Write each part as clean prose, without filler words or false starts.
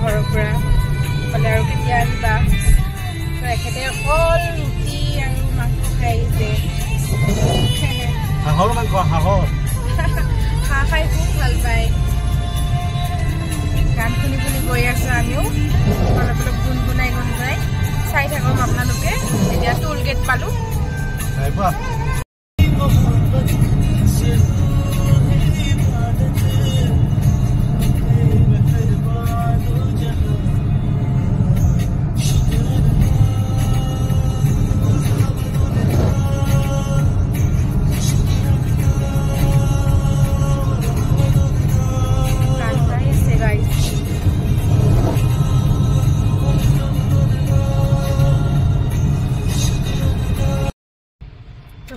ঘৰৰ পৰা ক'লে আৰু কেতিয়া আহিবা তো এখেতে অকল ৰুটি আৰু মাংস খাই আহিছে হাঁহৰ মাংস হাঁহৰ হাঁহ খাই খুব ভাল পায় গান শুনি শুনি গৈ আছোঁ আমিও অলপ অলপ গুণগুণাই চাই থাকক আপোনালোকে এতিয়া টোল গেট পালোঁ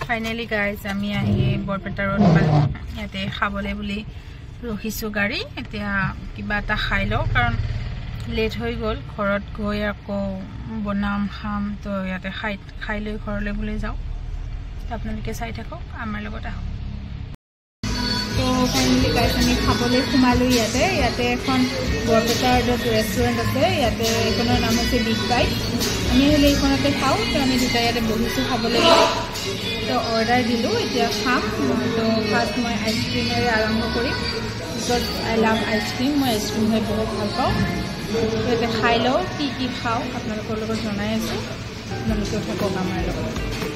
ফাইনেলি গাইজ আমি আহি বৰপেটা ৰোড পালোঁ ইয়াতে খাবলৈ বুলি ৰখিছোঁ গাড়ী এতিয়া কিবা এটা খাই লওঁ কাৰণ লেট হৈ গ'ল ঘৰত গৈ আকৌ বনাম খাম তো ইয়াতে খাই লৈ ঘৰলৈ বুলি যাওঁ আপোনালোকে চাই থাকক আমাৰ লগত আহক তো ফাইনেলি গাইজ আমি খাবলৈ সোমালোঁ ইয়াতে এখন বৰপেটা ৰোডত ৰেষ্টুৰেণ্ট আছে ইয়াতে এইখনৰ নাম হৈছে বিগ বাইট আমি হ'লে এইখনতে খাওঁ তো আমি দুটা ইয়াতে বহিছোঁ খাবলৈ তো অৰ্ডাৰ দিলোঁ এতিয়া খাম তো ফাৰ্ষ্ট মই আইচক্ৰীমেৰে আৰম্ভ কৰিম বিকজ আই লাভ আইচক্ৰীম মই আইচক্ৰীম খাই বহুত ভাল পাওঁ তো ইয়াতে খাই লওঁ কি খাওঁ আপোনালোকৰ লগত জনাই আছোঁ আপোনালোকেও থাকক আমাৰ লগত